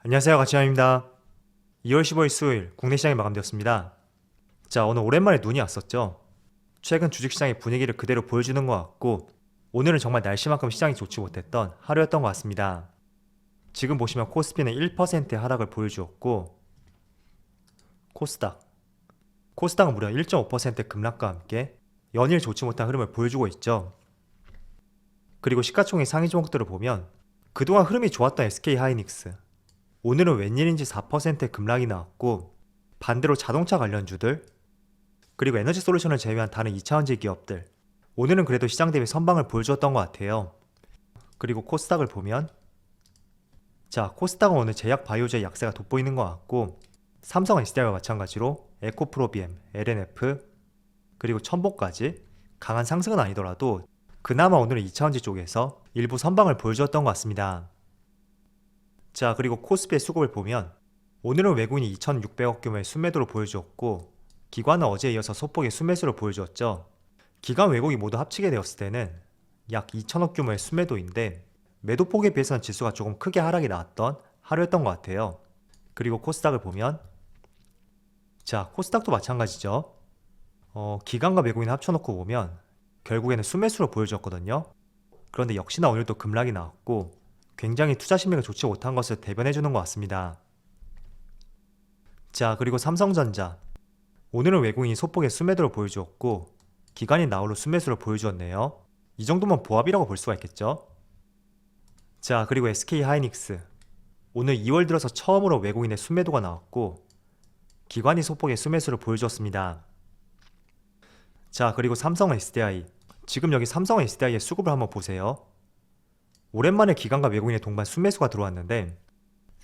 안녕하세요, 가치남입니다. 2월 15일 수요일 국내 시장이 마감되었습니다. 자, 오늘 오랜만에 눈이 왔었죠. 최근 주식시장의 분위기를 그대로 보여주는 것 같고 오늘은 정말 날씨만큼 시장이 좋지 못했던 하루였던 것 같습니다. 지금 보시면 코스피는 1%의 하락을 보여주었고 코스닥은 무려 1.5%의 급락과 함께 연일 좋지 못한 흐름을 보여주고 있죠. 그리고 시가총액 상위 종목들을 보면 그동안 흐름이 좋았던 SK하이닉스, 오늘은 웬일인지 4%의 급락이 나왔고 반대로 자동차 관련주들 그리고 에너지 솔루션을 제외한 다른 2차원지 기업들, 오늘은 그래도 시장 대비 선방을 보여주었던 것 같아요. 그리고 코스닥을 보면 코스닥은 오늘 제약 바이오주의 약세가 돋보이는 것 같고 삼성 SDI와 마찬가지로 에코프로비엠, LNF 그리고 첨보까지 강한 상승은 아니더라도 그나마 오늘은 2차원지 쪽에서 일부 선방을 보여주었던 것 같습니다. 자, 그리고 코스피의 수급을 보면 오늘은 외국인이 2,600억 규모의 순매도를 보여주었고 기관은 어제에 이어서 소폭의 순매수를 보여주었죠. 기관 외국이 모두 합치게 되었을 때는 약 2,000억 규모의 순매도인데 매도폭에 비해서는 지수가 조금 크게 하락이 나왔던 하루였던 것 같아요. 그리고 코스닥을 보면 코스닥도 마찬가지죠. 기관과 외국인 합쳐놓고 보면 결국에는 순매수를 보여주었거든요. 그런데 역시나 오늘도 급락이 나왔고 굉장히 투자 심리가 좋지 못한 것을 대변해주는 것 같습니다. 자, 그리고 삼성전자, 오늘은 외국인이 소폭의 순매도를 보여주었고 기관이 나홀로 순매수를 보여주었네요. 이 정도면 보합이라고 볼 수가 있겠죠. 자, 그리고 SK하이닉스, 오늘 2월 들어서 처음으로 외국인의 순매도가 나왔고 기관이 소폭의 순매수를 보여주었습니다. 자, 그리고 삼성 SDI, 지금 여기 삼성 SDI의 수급을 한번 보세요. 오랜만에 기관과 외국인의 동반 순매수가 들어왔는데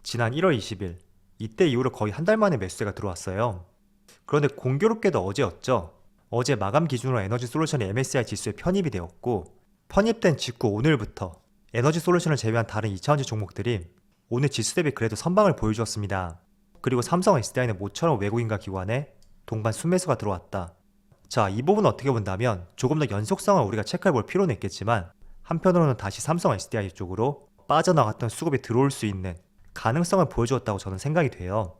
지난 1월 20일 이때 이후로 거의 한 달 만에 매수세가 들어왔어요. 그런데 공교롭게도 어제였죠. 어제 마감 기준으로 에너지 솔루션이 MSCI 지수에 편입이 되었고 편입된 직후 오늘부터 에너지 솔루션을 제외한 다른 2차원지 종목들이 오늘 지수 대비 그래도 선방을 보여주었습니다. 그리고 삼성 SDI는 모처럼 외국인과 기관에 동반 순매수가 들어왔다. 자, 이 부분 어떻게 본다면 조금 더 연속성을 우리가 체크해 볼 필요는 있겠지만 한편으로는 다시 삼성 SDI 쪽으로 빠져나갔던 수급이 들어올 수 있는 가능성을 보여주었다고 저는 생각이 돼요.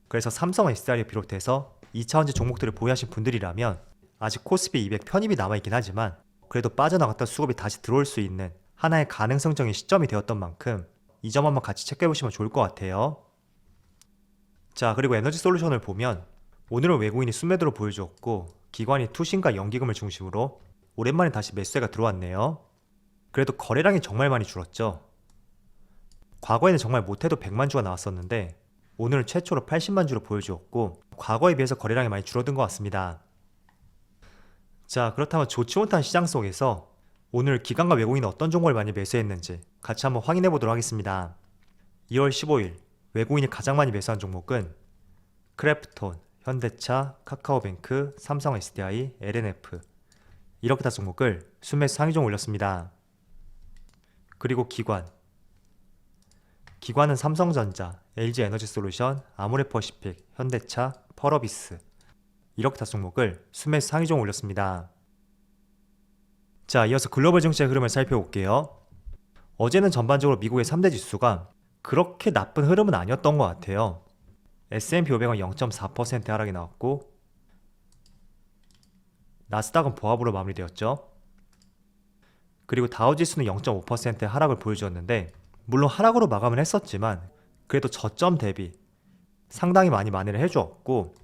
그래서 삼성 SDI를 비롯해서 2차원지 종목들을 보유하신 분들이라면 아직 코스피 200 편입이 남아있긴 하지만 그래도 빠져나갔던 수급이 다시 들어올 수 있는 하나의 가능성적인 시점이 되었던 만큼 이 점 한번 같이 체크해보시면 좋을 것 같아요. 자, 그리고 에너지 솔루션을 보면 오늘은 외국인이 순매도를 보여주었고 기관이 투신과 연기금을 중심으로 오랜만에 다시 매수세가 들어왔네요. 그래도 거래량이 정말 많이 줄었죠. 과거에는 정말 못해도 100만 주가 나왔었는데 오늘은 최초로 80만 주로 보여주었고 과거에 비해서 거래량이 많이 줄어든 것 같습니다. 자, 그렇다면 좋지 못한 시장 속에서 오늘 기관과 외국인은 어떤 종목을 많이 매수했는지 같이 한번 확인해 보도록 하겠습니다. 2월 15일 외국인이 가장 많이 매수한 종목은 크래프톤, 현대차, 카카오뱅크, 삼성 SDI, LNF 이렇게 다 종목을 순매수 상위종 올렸습니다. 그리고 기관은 삼성전자, LG에너지솔루션, 아모레퍼시픽, 현대차, 펄어비스 이렇게 다 종목을 순매수 상위종 올렸습니다. 자, 이어서 글로벌 증시의 흐름을 살펴볼게요. 어제는 전반적으로 미국의 3대 지수가 그렇게 나쁜 흐름은 아니었던 것 같아요. S&P 500은 0.4% 하락이 나왔고 나스닥은 보합으로 마무리되었죠. 그리고 다우지수는 0.5%의 하락을 보여주었는데 물론 하락으로 마감을 했었지만 그래도 저점 대비 상당히 많이 만회를 해주었고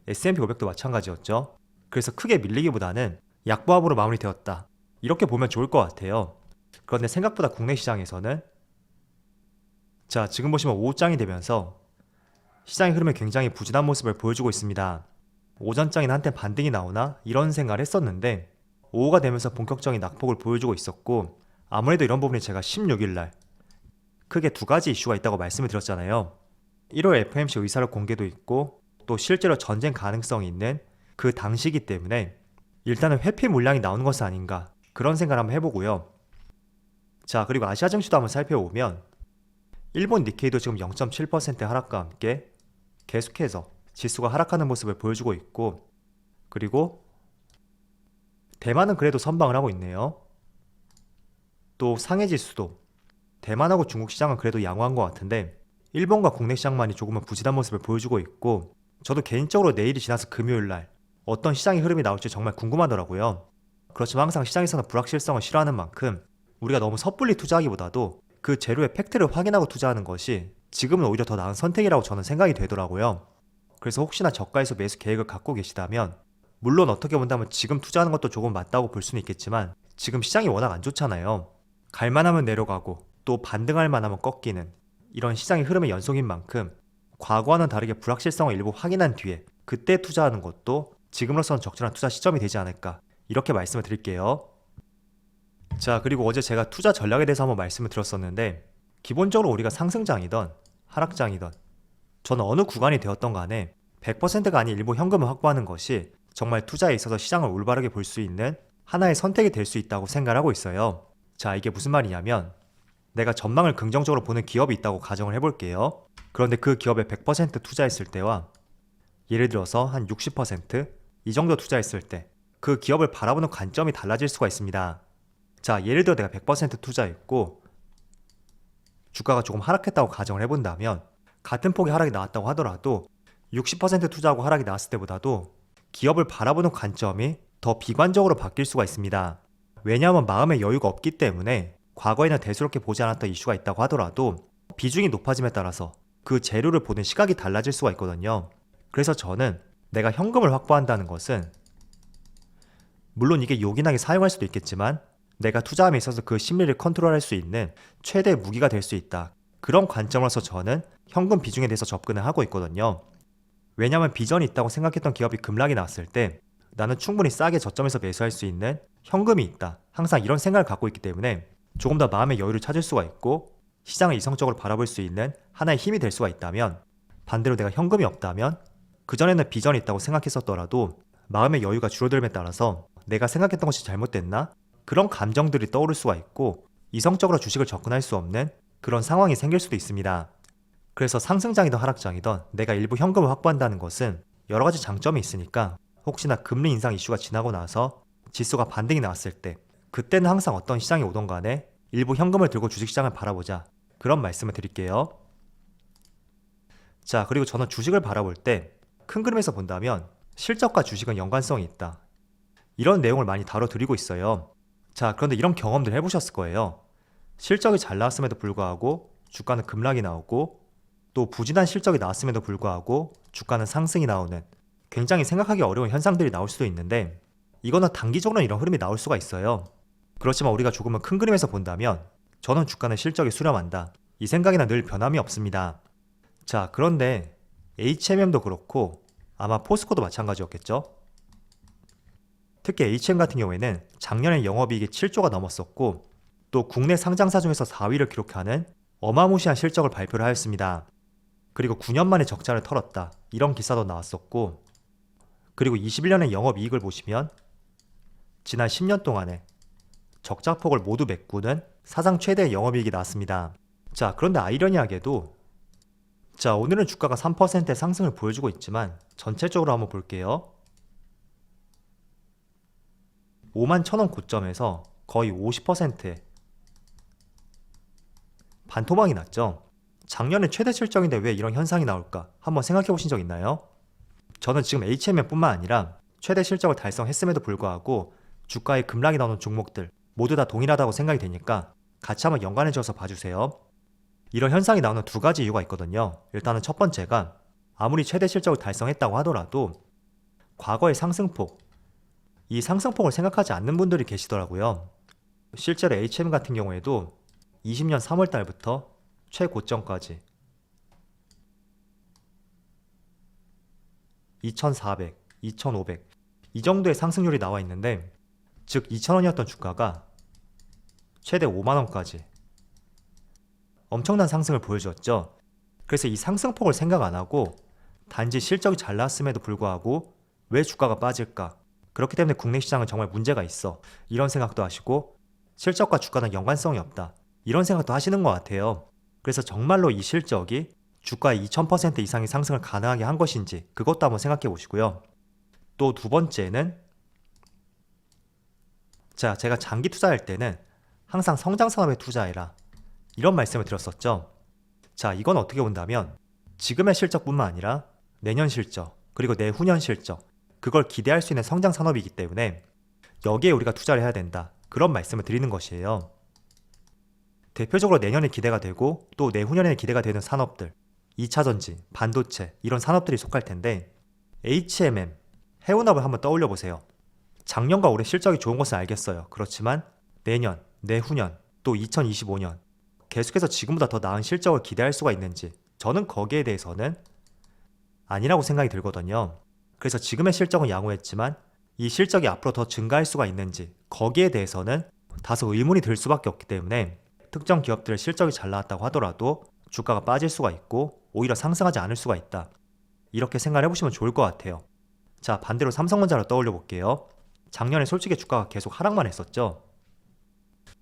S&P 500도 마찬가지였죠. 그래서 크게 밀리기보다는 약보합으로 마무리되었다, 이렇게 보면 좋을 것 같아요. 그런데 생각보다 국내 시장에서는 지금 보시면 오후장이 되면서 시장의 흐름이 굉장히 부진한 모습을 보여주고 있습니다. 오전장에는 한때 반등이 나오나 이런 생각을 했었는데 오후가 되면서 본격적인 낙폭을 보여주고 있었고 아무래도 이런 부분이 제가 16일날 크게 두 가지 이슈가 있다고 말씀을 드렸잖아요. 1월 FOMC 의사를 공개도 있고 또 실제로 전쟁 가능성이 있는 그 당시이기 때문에 일단은 회피 물량이 나오는 것은 아닌가, 그런 생각을 한번 해보고요. 자, 그리고 아시아 증시도 한번 살펴보면 일본 니케이도 지금 0.7% 하락과 함께 계속해서 지수가 하락하는 모습을 보여주고 있고 그리고 대만은 그래도 선방을 하고 있네요. 또 상해 지수도 대만하고 중국 시장은 그래도 양호한 것 같은데 일본과 국내 시장만이 조금은 부진한 모습을 보여주고 있고, 저도 개인적으로 내일이 지나서 금요일날 어떤 시장의 흐름이 나올지 정말 궁금하더라고요. 그렇지만 항상 시장에서는 불확실성을 싫어하는 만큼 우리가 너무 섣불리 투자하기보다도 그 재료의 팩트를 확인하고 투자하는 것이 지금은 오히려 더 나은 선택이라고 저는 생각이 되더라고요. 그래서 혹시나 저가에서 매수 계획을 갖고 계시다면, 물론 어떻게 본다면 지금 투자하는 것도 조금 맞다고 볼 수는 있겠지만 지금 시장이 워낙 안 좋잖아요. 갈만하면 내려가고 또 반등할 만하면 꺾이는 이런 시장의 흐름의 연속인 만큼 과거와는 다르게 불확실성을 일부 확인한 뒤에 그때 투자하는 것도 지금으로서는 적절한 투자 시점이 되지 않을까, 이렇게 말씀을 드릴게요. 자, 그리고 어제 제가 투자 전략에 대해서 한번 말씀을 드렸었는데, 기본적으로 우리가 상승장이든 하락장이든 저는 어느 구간이 되었던 간에 100%가 아닌 일부 현금을 확보하는 것이 정말 투자에 있어서 시장을 올바르게 볼 수 있는 하나의 선택이 될 수 있다고 생각하고 있어요. 자, 이게 무슨 말이냐면, 내가 전망을 긍정적으로 보는 기업이 있다고 가정을 해볼게요. 그런데 그 기업에 100% 투자했을 때와 예를 들어서 한 60%? 이 정도 투자했을 때 그 기업을 바라보는 관점이 달라질 수가 있습니다. 자, 예를 들어 내가 100% 투자했고 주가가 조금 하락했다고 가정을 해본다면, 같은 폭의 하락이 나왔다고 하더라도 60% 투자하고 하락이 나왔을 때보다도 기업을 바라보는 관점이 더 비관적으로 바뀔 수가 있습니다. 왜냐하면 마음의 여유가 없기 때문에 과거에는 대수롭게 보지 않았던 이슈가 있다고 하더라도 비중이 높아짐에 따라서 그 재료를 보는 시각이 달라질 수가 있거든요. 그래서 저는 내가 현금을 확보한다는 것은, 물론 이게 요긴하게 사용할 수도 있겠지만 내가 투자함에 있어서 그 심리를 컨트롤할 수 있는 최대의 무기가 될 수 있다, 그런 관점으로서 저는 현금 비중에 대해서 접근을 하고 있거든요. 왜냐하면 비전이 있다고 생각했던 기업이 급락이 나왔을 때 나는 충분히 싸게 저점에서 매수할 수 있는 현금이 있다, 항상 이런 생각을 갖고 있기 때문에 조금 더 마음의 여유를 찾을 수가 있고 시장을 이성적으로 바라볼 수 있는 하나의 힘이 될 수가 있다면, 반대로 내가 현금이 없다면 그전에는 비전이 있다고 생각했었더라도 마음의 여유가 줄어들음에 따라서 내가 생각했던 것이 잘못됐나? 그런 감정들이 떠오를 수가 있고 이성적으로 주식을 접근할 수 없는 그런 상황이 생길 수도 있습니다. 그래서 상승장이든 하락장이든 내가 일부 현금을 확보한다는 것은 여러 가지 장점이 있으니까, 혹시나 금리 인상 이슈가 지나고 나서 지수가 반등이 나왔을 때 그때는 항상 어떤 시장이 오던 간에 일부 현금을 들고 주식시장을 바라보자, 그런 말씀을 드릴게요. 자, 그리고 저는 주식을 바라볼 때 큰 그림에서 본다면 실적과 주식은 연관성이 있다, 이런 내용을 많이 다뤄드리고 있어요. 자, 그런데 이런 경험들 해보셨을 거예요. 실적이 잘 나왔음에도 불구하고 주가는 급락이 나오고, 또 부진한 실적이 나왔음에도 불구하고 주가는 상승이 나오는 굉장히 생각하기 어려운 현상들이 나올 수도 있는데, 이거는 단기적으로는 이런 흐름이 나올 수가 있어요. 그렇지만 우리가 조금은 큰 그림에서 본다면 저는 주가는 실적이 수렴한다, 이 생각에는 늘 변함이 없습니다. 자, 그런데 HMM도 그렇고 아마 포스코도 마찬가지였겠죠. 특히 HM 같은 경우에는 작년에 영업이익이 7조가 넘었었고, 또 국내 상장사 중에서 4위를 기록하는 어마무시한 실적을 발표를 하였습니다. 그리고 9년 만에 적자를 털었다, 이런 기사도 나왔었고, 그리고 21년의 영업이익을 보시면 지난 10년 동안에 적자폭을 모두 메꾸는 사상 최대의 영업이익이 나왔습니다. 자, 그런데 아이러니하게도, 자, 오늘은 주가가 3%의 상승을 보여주고 있지만 전체적으로 한번 볼게요. 51,000원 고점에서 거의 50%의 반토막이 났죠. 작년에 최대 실적인데 왜 이런 현상이 나올까 한번 생각해 보신 적 있나요? 저는 지금 HMM뿐만 아니라 최대 실적을 달성했음에도 불구하고 주가에 급락이 나오는 종목들 모두 다 동일하다고 생각이 되니까 같이 한번 연관해 줘서 봐주세요. 이런 현상이 나오는 두 가지 이유가 있거든요. 일단은 첫 번째가, 아무리 최대 실적을 달성했다고 하더라도 과거의 상승폭, 이 상승폭을 생각하지 않는 분들이 계시더라고요. 실제로 HM 같은 경우에도 20년 3월 달부터 최고점까지 2,400, 2,500 이 정도의 상승률이 나와 있는데, 즉 2,000원이었던 주가가 최대 5만원까지 엄청난 상승을 보여주었죠. 그래서 이 상승폭을 생각 안 하고 단지 실적이 잘 나왔음에도 불구하고 왜 주가가 빠질까? 그렇기 때문에 국내 시장은 정말 문제가 있어, 이런 생각도 하시고, 실적과 주가는 연관성이 없다, 이런 생각도 하시는 것 같아요. 그래서 정말로 이 실적이 주가의 2000% 이상의 상승을 가능하게 한 것인지 그것도 한번 생각해 보시고요. 또 두 번째는, 자, 제가 장기 투자할 때는 항상 성장 산업에 투자해라, 이런 말씀을 드렸었죠. 자, 이건 어떻게 본다면 지금의 실적뿐만 아니라 내년 실적, 그리고 내후년 실적, 그걸 기대할 수 있는 성장 산업이기 때문에 여기에 우리가 투자를 해야 된다. 그런 말씀을 드리는 것이에요. 대표적으로 내년에 기대가 되고 또 내후년에 기대가 되는 산업들, 2차 전지, 반도체 이런 산업들이 속할 텐데 HMM, 해운업을 한번 떠올려 보세요. 작년과 올해 실적이 좋은 것은 알겠어요. 그렇지만 내년, 내후년, 또 2025년 계속해서 지금보다 더 나은 실적을 기대할 수가 있는지 저는 거기에 대해서는 아니라고 생각이 들거든요. 그래서 지금의 실적은 양호했지만 이 실적이 앞으로 더 증가할 수가 있는지 거기에 대해서는 다소 의문이 들 수밖에 없기 때문에 특정 기업들의 실적이 잘 나왔다고 하더라도 주가가 빠질 수가 있고 오히려 상승하지 않을 수가 있다. 이렇게 생각을 해보시면 좋을 것 같아요. 자, 반대로 삼성전자를 떠올려 볼게요. 작년에 솔직히 주가가 계속 하락만 했었죠.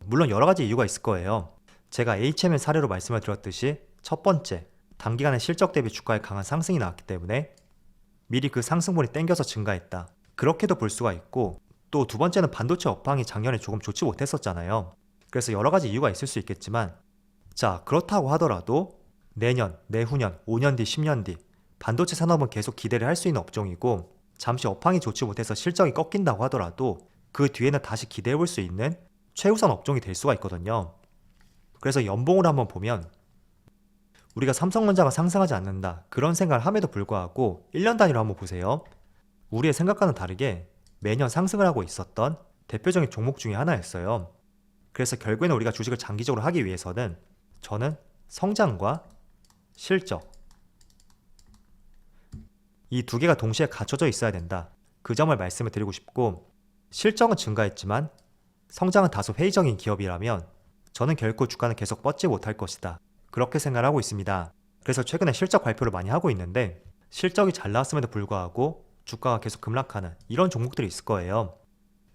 물론 여러 가지 이유가 있을 거예요. 제가 HMM 사례로 말씀을 드렸듯이 첫 번째, 단기간에 실적 대비 주가에 강한 상승이 나왔기 때문에 미리 그 상승분이 땡겨서 증가했다. 그렇게도 볼 수가 있고 또 두 번째는 반도체 업황이 작년에 조금 좋지 못했었잖아요. 그래서 여러 가지 이유가 있을 수 있겠지만 자, 그렇다고 하더라도 내년, 내후년, 5년 뒤, 10년 뒤 반도체 산업은 계속 기대를 할 수 있는 업종이고 잠시 업황이 좋지 못해서 실적이 꺾인다고 하더라도 그 뒤에는 다시 기대해 볼 수 있는 최우선 업종이 될 수가 있거든요. 그래서 연봉으로 한번 보면 우리가 삼성전자가 상승하지 않는다 그런 생각을 함에도 불구하고 1년 단위로 한번 보세요. 우리의 생각과는 다르게 매년 상승을 하고 있었던 대표적인 종목 중에 하나였어요. 그래서 결국에는 우리가 주식을 장기적으로 하기 위해서는 저는 성장과 실적 이 두 개가 동시에 갖춰져 있어야 된다. 그 점을 말씀을 드리고 싶고 실적은 증가했지만 성장은 다소 회의적인 기업이라면 저는 결코 주가는 계속 뻗지 못할 것이다. 그렇게 생각하고 있습니다. 그래서 최근에 실적 발표를 많이 하고 있는데 실적이 잘 나왔음에도 불구하고 주가가 계속 급락하는 이런 종목들이 있을 거예요.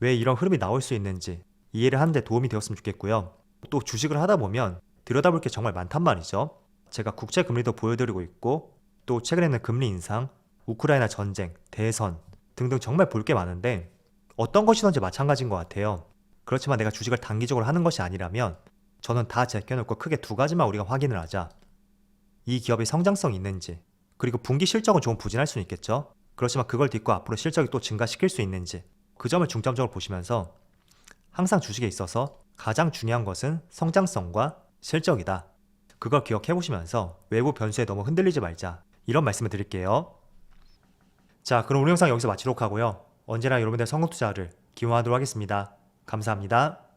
왜 이런 흐름이 나올 수 있는지 이해를 하는 데 도움이 되었으면 좋겠고요. 또 주식을 하다 보면 들여다볼 게 정말 많단 말이죠. 제가 국채 금리도 보여드리고 있고 또 최근에는 금리 인상, 우크라이나 전쟁, 대선 등등 정말 볼 게 많은데 어떤 것이든지 마찬가지인 것 같아요. 그렇지만 내가 주식을 단기적으로 하는 것이 아니라면 저는 다 제껴놓고 크게 두 가지만 우리가 확인을 하자. 이 기업이 성장성이 있는지 그리고 분기 실적은 좀 부진할 수는 있겠죠. 그렇지만 그걸 딛고 앞으로 실적이 또 증가시킬 수 있는지 그 점을 중점적으로 보시면서 항상 주식에 있어서 가장 중요한 것은 성장성과 실적이다. 그걸 기억해 보시면서 외부 변수에 너무 흔들리지 말자. 이런 말씀을 드릴게요. 자, 그럼 오늘 영상 여기서 마치도록 하고요. 언제나 여러분들의 성공 투자를 기원하도록 하겠습니다. 감사합니다.